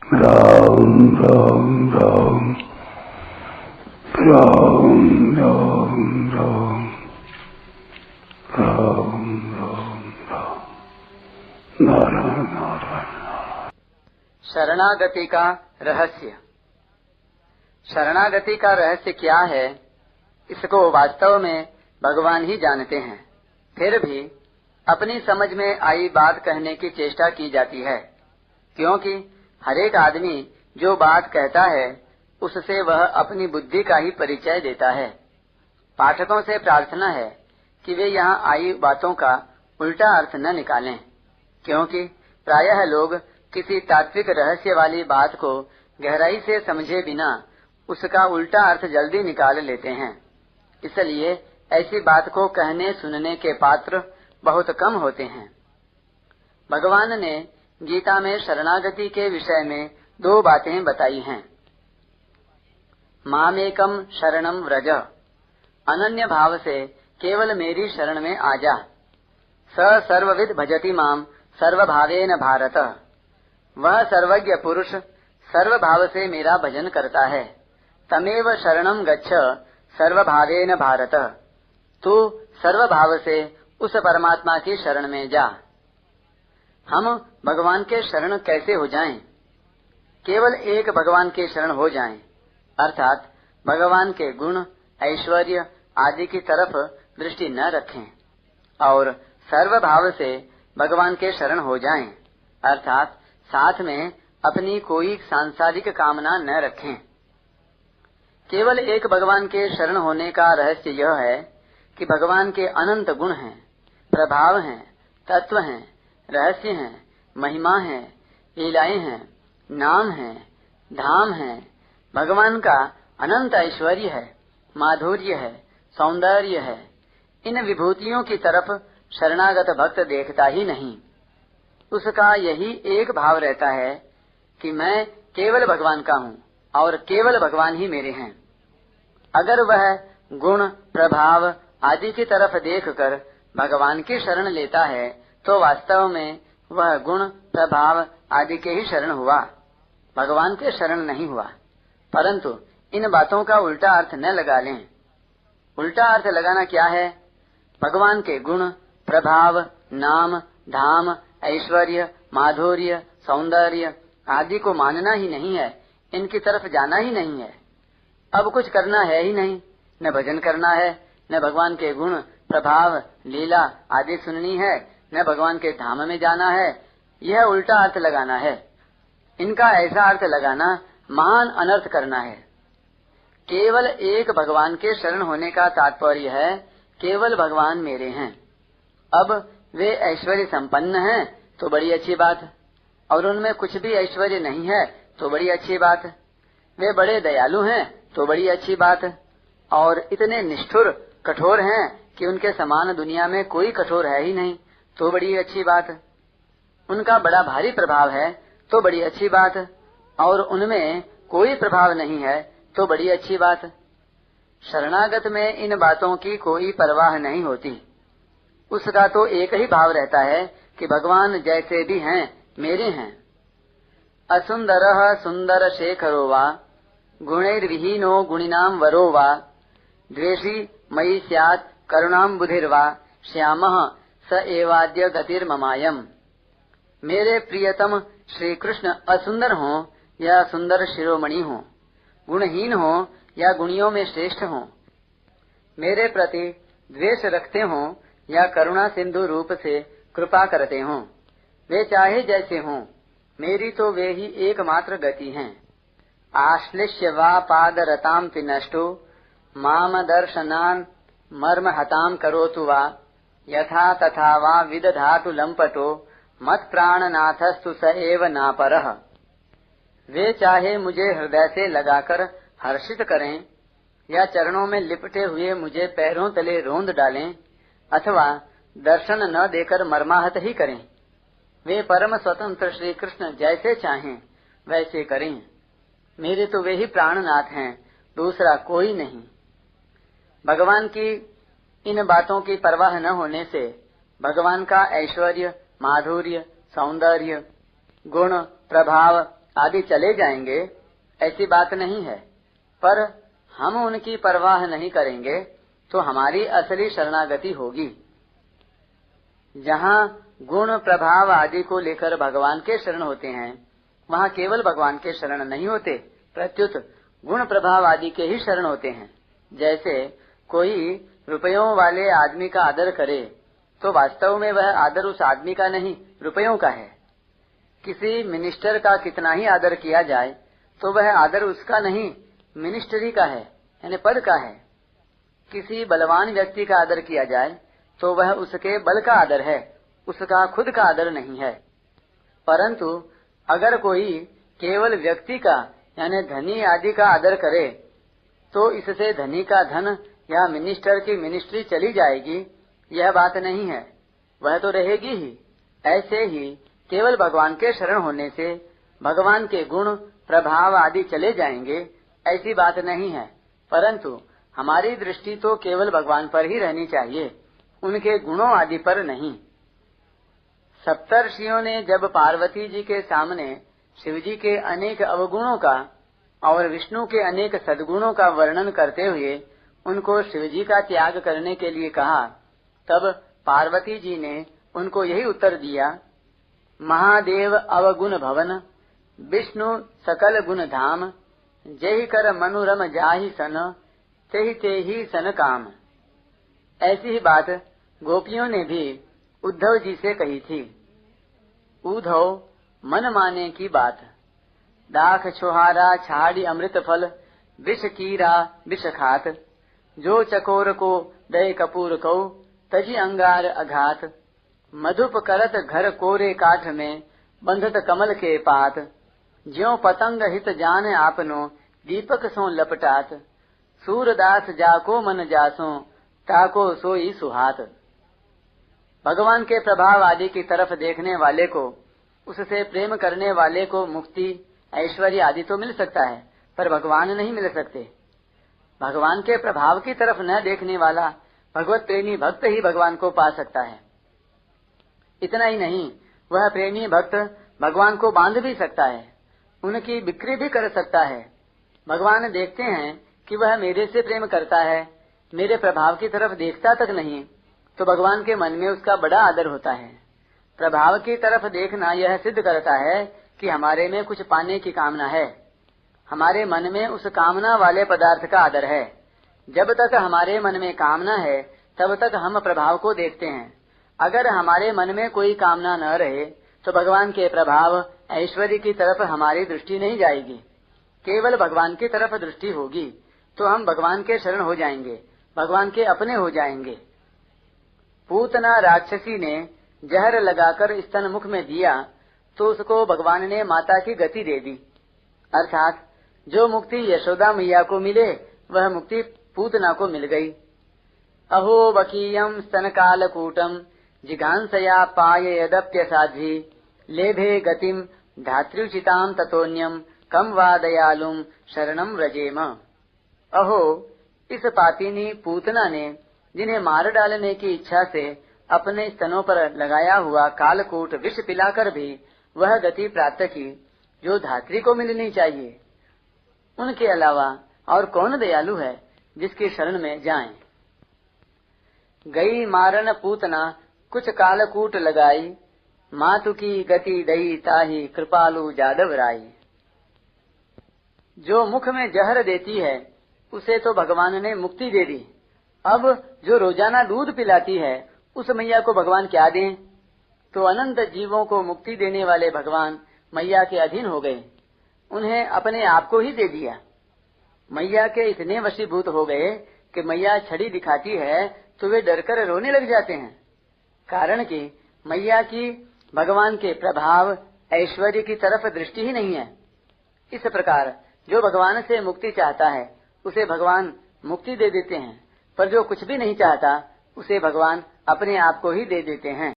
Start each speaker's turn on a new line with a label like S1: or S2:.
S1: राम राम राम राम राम राम राम राम राम नारायण नारायण।
S2: शरणागति का रहस्य। शरणागति का रहस्य क्या है, इसको वास्तव में भगवान ही जानते हैं। फिर भी अपनी समझ में आई बात कहने की चेष्टा की जाती है, क्योंकि हरेक आदमी जो बात कहता है उससे वह अपनी बुद्धि का ही परिचय देता है। पाठकों से प्रार्थना है कि वे यहाँ आई बातों का उल्टा अर्थ न निकालें, क्योंकि प्रायः लोग किसी तात्विक रहस्य वाली बात को गहराई से समझे बिना उसका उल्टा अर्थ जल्दी निकाल लेते हैं। इसलिए ऐसी बात को कहने सुनने के पात्र बहुत कम होते हैं। भगवान ने गीता में शरणागति के विषय में 2 बातें बताई हैं। मामेकम शरणम व्रज, अनन्य भाव से केवल मेरी शरण में आ जा। स सर्वविद भजति माम सर्वभावेन भारत, वह सर्वज्ञ पुरुष सर्वभाव से मेरा भजन करता है। तमेव शरणम गच्छ सर्वभावेन भारत, तू सर्वभाव से उस परमात्मा की शरण में जा। हम भगवान के शरण कैसे हो जाएं? केवल एक भगवान के शरण हो जाएं, अर्थात भगवान के गुण ऐश्वर्य आदि की तरफ दृष्टि न रखें और सर्वभाव से भगवान के शरण हो जाएं, अर्थात साथ में अपनी कोई सांसारिक कामना न रखें। केवल एक भगवान के शरण होने का रहस्य यह है कि भगवान के अनंत गुण हैं, प्रभाव हैं, तत्व हैं, रहस्य हैं, महिमा है, लीलाएं हैं, नाम हैं, धाम हैं। भगवान का अनंत ऐश्वर्य है, माधुर्य है, सौंदर्य है। इन विभूतियों की तरफ शरणागत भक्त देखता ही नहीं। उसका यही एक भाव रहता है कि मैं केवल भगवान का हूँ और केवल भगवान ही मेरे हैं। अगर वह गुण प्रभाव आदि की तरफ देखकर भगवान की शरण लेता है तो वास्तव में वह गुण प्रभाव आदि के ही शरण हुआ, भगवान के शरण नहीं हुआ। परंतु इन बातों का उल्टा अर्थ न लगा लें। उल्टा अर्थ लगाना क्या है? भगवान के गुण प्रभाव नाम धाम ऐश्वर्य माधुर्य सौंदर्य आदि को मानना ही नहीं है, इनकी तरफ जाना ही नहीं है। अब कुछ करना है ही नहीं, न भजन करना है, न भगवान के गुण प्रभाव लीला आदि सुननी है, न भगवान के धाम में जाना है। यह उल्टा अर्थ लगाना है। इनका ऐसा अर्थ लगाना महान अनर्थ करना है। केवल एक भगवान के शरण होने का तात्पर्य है केवल भगवान मेरे हैं। अब वे ऐश्वर्य संपन्न हैं तो बड़ी अच्छी बात, और उनमें कुछ भी ऐश्वर्य नहीं है तो बड़ी अच्छी बात। वे बड़े दयालु हैं तो बड़ी अच्छी बात, और इतने निष्ठुर कठोर हैं कि उनके समान दुनिया में कोई कठोर है ही नहीं तो बड़ी अच्छी बात। उनका बड़ा भारी प्रभाव है तो बड़ी अच्छी बात, और उनमें कोई प्रभाव नहीं है तो बड़ी अच्छी बात। शरणागत में इन बातों की कोई परवाह नहीं होती। उसका तो एक ही भाव रहता है कि भगवान जैसे भी हैं मेरे हैं। असुंदरः सुंदर शेखरो वा गुणैर्विहीनो गुणिनां वरो वा द्वेषी मयि स्यात् करुणाम्बुधिर्वा श्यामः स एवाद्य गतिर्ममायम्। मेरे प्रियतम श्री कृष्ण असुंदर हो या सुंदर शिरोमणि हो, गुणहीन हो या गुणियों में श्रेष्ठ हो, मेरे प्रति द्वेष रखते हो या करुणा सिंधु रूप से कृपा करते हो, वे चाहे जैसे हों, मेरी तो वे ही एकमात्र गति हैं। आश्लिष्य वा पादरतां पिनष्टो माम दर्शनान् मर्म हतां करोतु वा यथा तथा वा विदधातु लंपटो मत प्राणनाथस्तु स एव नापरः। वे चाहे मुझे हृदय से लगाकर हर्षित करें या चरणों में लिपटे हुए मुझे पैरों तले रोंद डालें अथवा दर्शन न देकर मर्माहत ही करें। वे परम स्वतंत्र श्री कृष्ण जैसे चाहें वैसे करें। मेरे तो वे ही प्राणनाथ हैं, दूसरा कोई नहीं। भगवान की इन बातों की परवाह न होने से भगवान का ऐश्वर्य माधुर्य सौंदर्य गुण प्रभाव आदि चले जाएंगे, ऐसी बात नहीं है, पर हम उनकी परवाह नहीं करेंगे तो हमारी असली शरणागति होगी। जहाँ गुण प्रभाव आदि को लेकर भगवान के शरण होते हैं, वहाँ केवल भगवान के शरण नहीं होते, प्रत्युत गुण प्रभाव आदि के ही शरण होते हैं। जैसे कोई रुपयों वाले आदमी का आदर करे तो वास्तव में वह आदर उस आदमी का नहीं, रुपयों का है। किसी मिनिस्टर का कितना ही आदर किया जाए तो वह आदर उसका नहीं, मिनिस्ट्री का है, यानी पद का है। किसी बलवान व्यक्ति का आदर किया जाए तो वह उसके बल का आदर है, उसका खुद का आदर नहीं है। परंतु अगर कोई केवल व्यक्ति का यानी धनी आदि का आदर करे तो इससे धनी का धन या मिनिस्टर की मिनिस्ट्री चली जाएगी, यह बात नहीं है, वह तो रहेगी ही। ऐसे ही केवल भगवान के शरण होने से भगवान के गुण प्रभाव आदि चले जाएंगे, ऐसी बात नहीं है, परंतु हमारी दृष्टि तो केवल भगवान पर ही रहनी चाहिए, उनके गुणों आदि पर नहीं। सप्तर्षियों ने जब पार्वती जी के सामने शिव जी के अनेक अवगुणों का और विष्णु के अनेक सद्गुणों का वर्णन करते हुए उनको शिव जी का त्याग करने के लिए कहा, तब पार्वती जी ने उनको यही उत्तर दिया, महादेव अवगुण भवन, विष्णु सकल गुण धाम, जय कर मनुरम जाहि सन, ते ही सन काम। ऐसी ही बात गोपियों ने भी उद्धव जी से कही थी। उद्धव मन माने की बात, दाख छोहारा छाड़ी अमृत फल, विष कीरा विष खात, जो चकोर को दय कपूर को, तजी अंगार अघात, मधुप करत घर कोरे काठ में, बंधत कमल के पात, ज्यों पतंग हित जाने आपनो, दीपक सो लपटात, सूरदास जाको मन जासो, ताको सोई सुहात। भगवान के प्रभाव आदि की तरफ देखने वाले को, उससे प्रेम करने वाले को मुक्ति ऐश्वर्य आदि तो मिल सकता है, पर भगवान नहीं मिल सकते। भगवान के प्रभाव की तरफ न देखने वाला भगवत प्रेमी भक्त ही भगवान को पा सकता है। इतना ही नहीं, वह प्रेमी भक्त भगवान को बांध भी सकता है, उनकी बिक्री भी कर सकता है। भगवान देखते हैं कि वह मेरे से प्रेम करता है, मेरे प्रभाव की तरफ देखता तक नहीं, तो भगवान के मन में उसका बड़ा आदर होता है। प्रभाव की तरफ देखना यह सिद्ध करता है कि हमारे में कुछ पाने की कामना है, हमारे मन में उस कामना वाले पदार्थ का आदर है। जब तक हमारे मन में कामना है तब तक हम प्रभाव को देखते हैं। अगर हमारे मन में कोई कामना न रहे तो भगवान के प्रभाव ऐश्वर्य की तरफ हमारी दृष्टि नहीं जाएगी, केवल भगवान की तरफ दृष्टि होगी, तो हम भगवान के शरण हो जाएंगे, भगवान के अपने हो जाएंगे। पूतना राक्षसी ने जहर लगाकर स्तन मुख में दिया तो उसको भगवान ने माता की गति दे दी, अर्थात जो मुक्ति यशोदा मैया को मिले वह मुक्ति पूतना को मिल गई। अहो बकीयम स्तन कालकूटम, जिघांसया पाय यदप्य साध्वी, लेभे गतिम धात्र्युचिताम ततोन्यम, कम वा दयालुम शरणम व्रजेम। अहो, इस पापिनी पूतना ने जिन्हें मार डालने की इच्छा से अपने स्तनों पर लगाया हुआ कालकूट विष पिलाकर भी वह गति प्राप्त की जो धात्री को मिलनी चाहिए। उनके अलावा और कौन दयालु है जिसकी शरण में जाएं। गई मारन पूतना कुछ कालकूट लगाई, मातु की गति दई ताही कृपालु जादव राई। जो मुख में जहर देती है उसे तो भगवान ने मुक्ति दे दी, अब जो रोजाना दूध पिलाती है उस मैया को भगवान क्या दें। तो अनंत जीवों को मुक्ति देने वाले भगवान मैया के अधीन हो गए, उन्हें अपने आप को ही दे दिया। मैया के इतने वशीभूत हो गए कि मैया छड़ी दिखाती है तो वे डरकर रोने लग जाते हैं, कारण कि मैया की भगवान के प्रभाव ऐश्वर्य की तरफ दृष्टि ही नहीं है। इस प्रकार जो भगवान से मुक्ति चाहता है उसे भगवान मुक्ति दे देते हैं, पर जो कुछ भी नहीं चाहता उसे भगवान अपने आप को ही दे देते हैं।